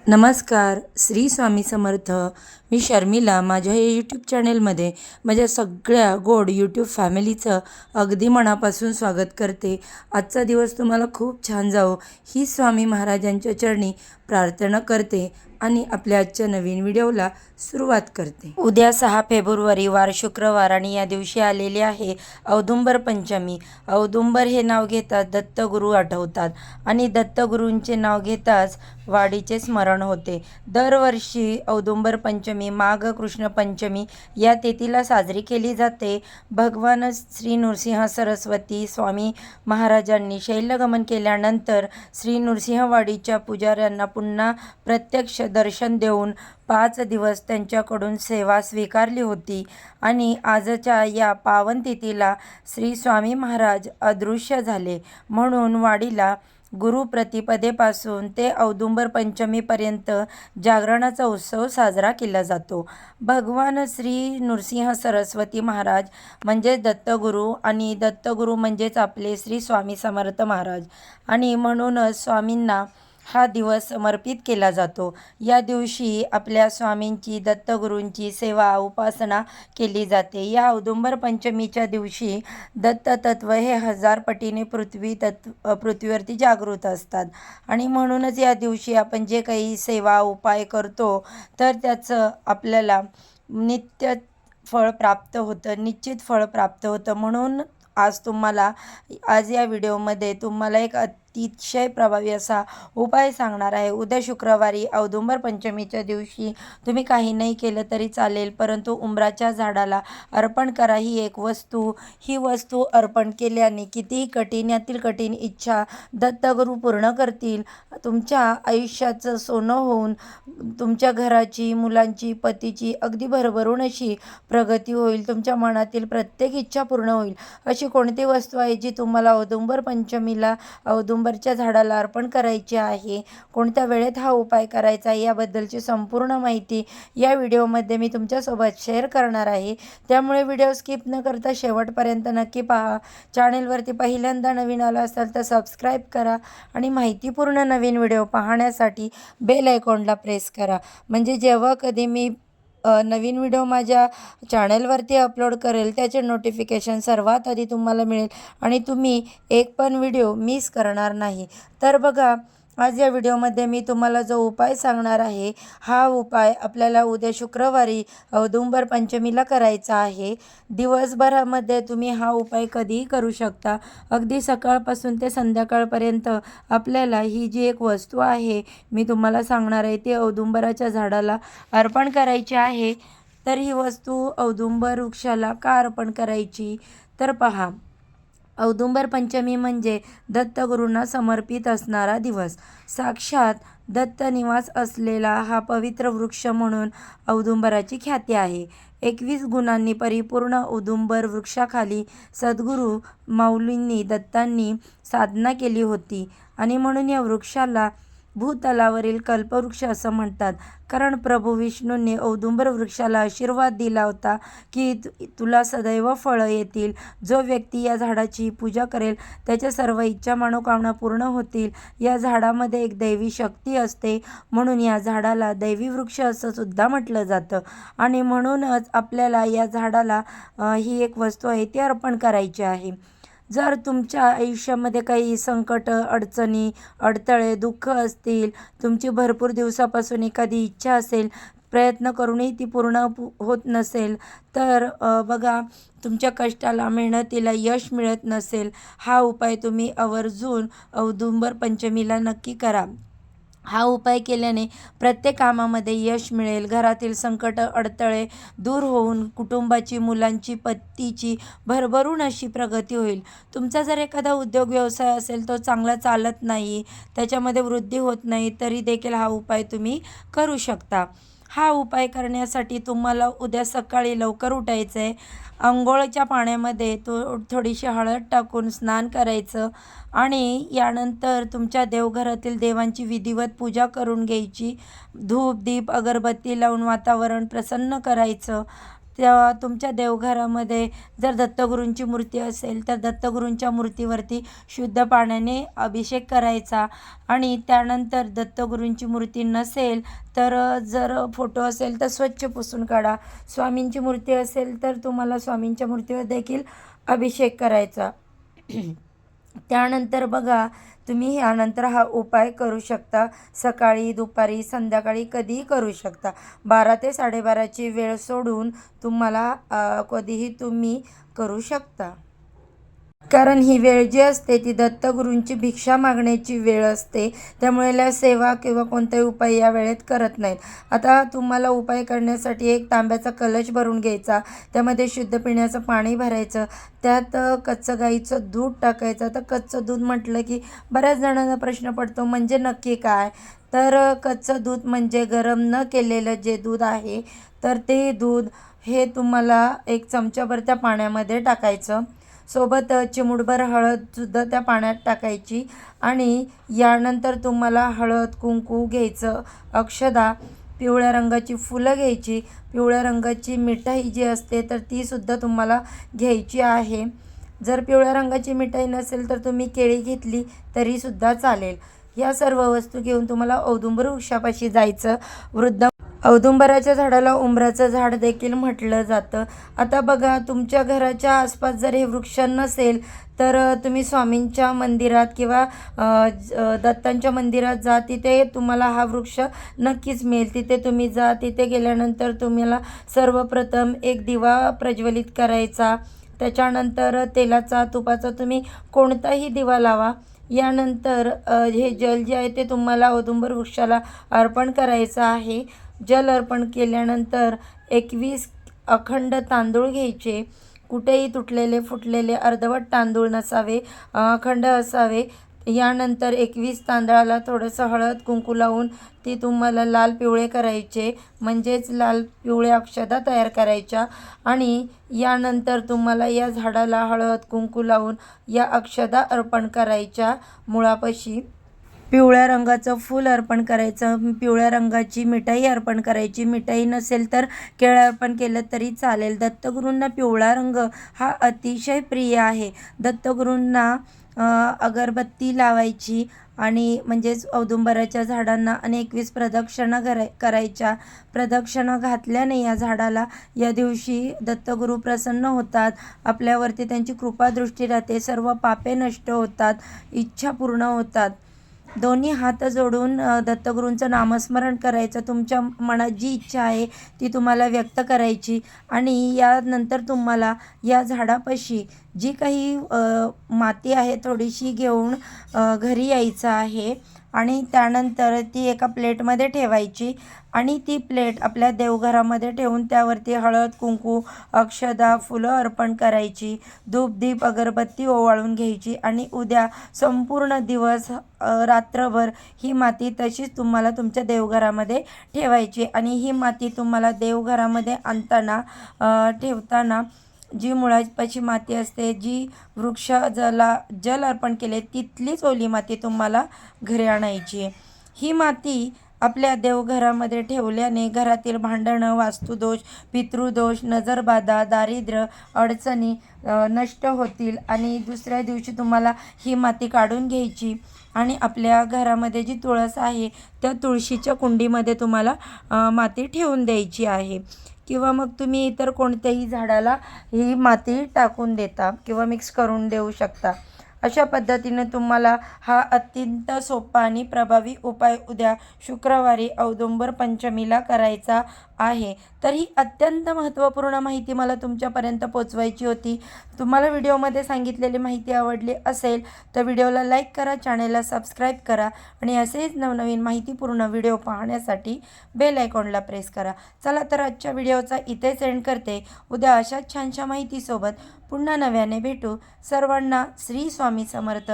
नमस्कार. श्री स्वामी समर्थ. मी शर्मिला. माझ्या या यूट्यूब चॅनेलमध्ये माझ्या सगळ्या गोड यूट्यूब फॅमिलीचं अगदी मनापासून स्वागत करते. आजचा दिवस तुम्हाला खूप छान जावो ही स्वामी महाराजांच्या चरणी प्रार्थना करते आणि आपल्या आजच्या नवीन व्हिडिओला सुरुवात करते. उद्या 6 फेब्रुवारी वार शुक्रवार आणि या दिवशी आलेली आहे औदुंबर पंचमी. औदुंबर हे नाव घेताच दत्तगुरू आठवतात आणि दत्तगुरूंचे नाव घेताच वाडीचे स्मरण होते. दरवर्षी औदुंबर पंचमी माघ कृष्ण पंचमी या तिथीला साजरी केली जाते. भगवान श्री नृसिंह सरस्वती स्वामी महाराजांनी शैलगमन केल्यानंतर श्री नृसिंहवाडीच्या पुजाऱ्यांना पुन्हा प्रत्यक्ष दर्शन देऊन 5 दिवस त्यांच्याकडून सेवा स्वीकारली होती आणि आजच्या या पावन तिथीला श्री स्वामी महाराज अदृश्य झाले. म्हणून वाडीला गुरुप्रतिपदेपासून ते औदुंबर पंचमीपर्यंत जागरणाचा उत्सव साजरा केला जातो. भगवान श्री नृसिंह सरस्वती महाराज म्हणजेच दत्तगुरू आणि दत्तगुरू म्हणजेच आपले श्री स्वामी समर्थ महाराज आणि म्हणूनच स्वामींना हा दिवस समर्पित केला जातो. या दिवशी आपल्या स्वामींची दत्तगुरूंची सेवा उपासना केली जाते. या औदुंबर पंचमीच्या दिवशी दत्ततत्व हे 1000 पटीने पृथ्वीवरती जागृत असतात आणि म्हणूनच या दिवशी आपण जे काही सेवा उपाय करतो तर त्याचं आपल्याला नित्य फळ प्राप्त होतं, निश्चित फळ प्राप्त होतं. म्हणून आज या व्हिडिओमध्ये तुम्हाला एक अतिशय प्रभावी असा उपाय सांगणार आहे. उद्या शुक्रवारी औदुंबर पंचमीच्या दिवशी तुम्ही काही नाही केलं तरी चालेल, परंतु उंबराच्या झाडाला अर्पण करा ही वस्तू अर्पण केल्याने कितीही कठीणातील कठीण इच्छा दत्तगुरू पूर्ण करतील. तुमच्या आयुष्याचं सोनं होऊन तुमच्या घराची, मुलांची, पतीची अगदी भरभरून अशी प्रगती होईल. तुमच्या मनातील प्रत्येक इच्छा पूर्ण होईल. अशी कोणती वस्तू आहे जी तुम्हाला औदुंबर पंचमीला औदुंबरच्या झाडाला अर्पण करायची आहे, कोणत्या वेळेत हा उपाय करायचा आहे याबद्दलची संपूर्ण माहिती या व्हिडिओमध्ये मी तुमच्यासोबत शेअर करणार आहे. त्यामुळे व्हिडिओ स्किप न करता शेवटपर्यंत नक्की पहा. चॅनेलवरती पहिल्यांदा नवीन आला असाल तर सबस्क्राईब करा आणि माहितीपूर्ण नवीन व्हिडिओ पाहण्यासाठी बेल आयकॉनला प्रेस करा. म्हणजे जेव्हा कधी मी नवीन व्हिडिओ माझ्या चॅनलवरती अपलोड करेल त्याचे नोटिफिकेशन सर्वात आधी तुम्हाला मिळेल आणि तुम्ही एक पण व्हिडिओ मिस करणार नाही. तर बघा, आज या व्हिडिओमध्ये मी तुम्हाला जो उपाय सांगणार आहे हा उपाय आपल्याला उद्या शुक्रवारी औदुंबर पंचमीला करायचा आहे. दिवसभरामध्ये तुम्ही हा उपाय कधीही करू शकता. अगदी सकाळपासून ते संध्याकाळपर्यंत आपल्याला ही जी एक वस्तू आहे मी तुम्हाला सांगणार आहे ती औदुंबराच्या झाडाला अर्पण करायची आहे. तर ही वस्तू औदुंबर वृक्षाला का अर्पण करायची तर पहा, औदुंबर पंचमी म्हणजे दत्तगुरूंना समर्पित असणारा दिवस. साक्षात दत्त निवास असलेला हा पवित्र वृक्ष म्हणून औदुंबराची ख्याती आहे. 21 गुणांनी परिपूर्ण औदुंबर वृक्षाखाली सद्गुरू माऊलींनी दत्तांनी साधना केली होती आणि म्हणून या वृक्षाला भूतलावरील कल्पवृक्ष असं म्हणतात. कारण प्रभू विष्णूंनी औदुंबर वृक्षाला आशीर्वाद दिला होता की तुला सदैव फळं येतील. जो व्यक्ती या झाडाची पूजा करेल त्याच्या सर्व इच्छा मनोकामना पूर्ण होतील. या झाडामध्ये एक दैवी शक्ती असते, म्हणून या झाडाला दैवी वृक्ष असं सुद्धा म्हटलं जातं आणि म्हणूनच आपल्याला या झाडाला ही एक वस्तू आहे ती अर्पण करायची आहे. जर तुमच्या आयुष्यामध्ये काही संकट, अडचणी, अडथळे, दुःख असतील, तुमची भरपूर दिवसापासून एखादी इच्छा असेल, प्रयत्न करूनही ती पूर्ण होत नसेल, तर बघा, तुमच्या कष्टाला, मेहनतीला यश मिळत नसेल, हा उपाय तुम्ही आवर्जून औदुंबर पंचमीला नक्की करा. हा उपाय केल्याने प्रत्येक कामामध्ये यश मिळेल. घरातील संकट, अडथळे दूर होऊन कुटुंबाची, मुलांची, पतीची भरभरून अशी प्रगती होईल. तुमचा जर एखादा उद्योग व्यवसाय असेल तो चांगला चालत नाही, त्याच्यामध्ये वृद्धी होत नाही, तरी देखील हा उपाय तुम्ही करू शकता. हा उपाय करण्यासाठी तुम्हाला उद्या सकाळी लवकर उठायचं आहे. अंघोळच्या पाण्यामध्ये थोडीशी हळद टाकून स्नान करायचं आणि यानंतर तुमच्या देवघरातील देवांची विधिवत पूजा करून घ्यायची. धूप, दीप, अगरबत्ती लावून वातावरण प्रसन्न करायचं तेव्हा तुमच्या देवघरामध्ये जर दत्तगुरूंची मूर्ती असेल तर दत्तगुरूंच्या मूर्तीवरती शुद्ध पाण्याने अभिषेक करायचा. आणि त्यानंतर दत्तगुरूंची मूर्ती नसेल तर जर फोटो असेल तर स्वच्छ पुसून काढा. स्वामींची मूर्ती असेल तर तुम्हाला स्वामींच्या मूर्तीवर देखील अभिषेक करायचा. त्यानंतर बघा, तुम्ही यानंतर हा उपाय करू शकता. सकाळी, दुपारी, संध्याकाळी कधीही करू शकता. 12 ते 12:30ची वेळ सोडून तुम्हाला कधीही तुम्ही करू शकता. कारण ही वेळ जी असते ती दत्तगुरूंची भिक्षा मागण्याची वेळ असते. त्यामुळे याला सेवा किंवा कोणताही उपाय या वेळेत करत नाहीत. आता तुम्हाला उपाय करण्यासाठी एक तांब्याचा कलश भरून घ्यायचा. त्यामध्ये शुद्ध पिण्याचं पाणी भरायचं. त्यात कच्चं गाईचं दूध टाकायचं. तर कच्चं दूध म्हटलं की बऱ्याच जणांना प्रश्न पडतो, म्हणजे नक्की काय? तर कच्चं दूध म्हणजे गरम न केलेलं जे दूध आहे, तर ते दूध हे तुम्हाला 1 चमचाभर त्या पाण्यामध्ये टाकायचं. सोबत चिमूटभर हळदसुद्धा त्या पाण्यात टाकायची. आणि यानंतर तुम्हाला हळद, कुंकू घ्यायचं, अक्षदा, पिवळ्या रंगाची फुलं घ्यायची, पिवळ्या रंगाची मिठाई जी असते तर तीसुद्धा तुम्हाला घ्यायची आहे. जर पिवळ्या रंगाची मिठाई नसेल तर तुम्ही केळी घेतली तरीसुद्धा चालेल. या सर्व वस्तू घेऊन तुम्हाला औदुंबर वृक्षापाशी जायचं. औदुंबराच्या झाडाला उंबराचं झाड देखील म्हटलं जातं. आता बघा, तुमच्या घराच्या आसपास जर हे वृक्ष नसेल तर तुम्ही स्वामींच्या मंदिरात किंवा दत्तांच्या मंदिरात जा. तिथे तुम्हाला हा वृक्ष नक्कीच मिळेल. तिथे तुम्ही जा. तिथे गेल्यानंतर तुम्हाला सर्वप्रथम एक दिवा प्रज्वलित करायचा. त्याच्यानंतर तेलाचा, तुपाचा तुम्ही कोणताही दिवा लावा. यानंतर हे जल जे आहे ते तुम्हाला औदुंबर वृक्षाला अर्पण करायचं आहे. जल अर्पण केल्यानंतर 21 अखंड तांदूळ घ्यायचे. कुठेही तुटलेले, फुटलेले, अर्धवट तांदूळ नसावे, अखंड असावे. यानंतर 21 तांदळाला थोडंसं हळद, कुंकू लावून ती तुम्हाला लाल पिवळे करायचे, म्हणजेच लाल पिवळे अक्षता तयार करायच्या. आणि यानंतर तुम्हाला या झाडाला हळद, कुंकू लावून या अक्षता अर्पण करायच्या. मुळापाशी पिवळ्या रंगाचं फूल अर्पण करायचं. पिवळ्या रंगाची मिठाई अर्पण करायची. मिठाई नसेल तर केळं अर्पण केलं तरी चालेल. दत्तगुरूंना पिवळा रंग हा अतिशय प्रिय आहे. दत्तगुरूंना अगरबत्ती लावायची आणि म्हणजेच औदुंबराच्या झाडांना आणि 21 प्रदक्षिणा करायच्या. प्रदक्षिणा घातल्याने या झाडाला या दिवशी दत्तगुरू प्रसन्न होतात. आपल्यावरती त्यांची कृपादृष्टी राहते. सर्व पापे नष्ट होतात. इच्छा पूर्ण होतात. दोन्ही हात जोडून दत्तगुरूंचं नामस्मरण करायचं. तुमच्या मनात जी इच्छा आहे ती तुम्हाला व्यक्त करायची. आणि यानंतर तुम्हाला या झाडापाशी जी काही माती आहे थोडीशी घेऊन घरी यायचं आहे. आणि त्यानंतर ती एका प्लेटमध्ये ठेवायची. आणि ती प्लेट आपल्या देवघरामध्ये ठेवून त्यावरती हळद, कुंकू, अक्षदा, फुलं अर्पण करायची. धूप, दीप, अगरबत्ती ओवाळून घ्यायची. आणि उद्या संपूर्ण दिवस, रात्रभर ही माती तशीच तुम्हाला तुमच्या देवघरामध्ये ठेवायची. आणि ही माती तुम्हाला देवघरामध्ये आणताना, ठेवताना जी मुळापाशी माती असते, जी वृक्ष जल अर्पण केले तिथलीच ओली माती तुम्हाला घरी आणायची. ही माती आपल्या देवघरामध्ये ठेवल्याने घरातील भांडणं, वास्तुदोष, पितृदोष, नजरबाधा, दारिद्र्य, अडचणी नष्ट होतील. आणि दुसऱ्या दिवशी तुम्हाला ही माती काढून घ्यायची आणि आपल्या घरामध्ये जी तुळस आहे त्या तुळशीच्या कुंडीमध्ये तुम्हाला माती ठेवून द्यायची आहे. किंवा मग तुम्ही इतर कोणत्याही झाडाला ही माती टाकून देता किंवा मिक्स करून देऊ शकता. अशा पद्धतीने तुम्हाला हा अत्यंत सोपा आणि प्रभावी उपाय उद्या शुक्रवारी औदुंबर पंचमीला करायचा आहे. तर ही अत्यंत महत्त्वपूर्ण माहिती मला तुमच्यापर्यंत पोचवायची होती. तुम्हाला व्हिडिओमध्ये सांगितलेली माहिती आवडली असेल तर व्हिडिओला लाईक करा, चॅनेलला सबस्क्राईब करा आणि असेच नवनवीन माहितीपूर्ण व्हिडिओ पाहण्यासाठी बेल आयकॉनला प्रेस करा. चला तर आजच्या व्हिडिओचा इथेच एंड करते. उद्या अशाच छानशा माहितीसोबत पुन्हा नव्याने भेटू. सर्वांना श्री स्वामी समर्थ.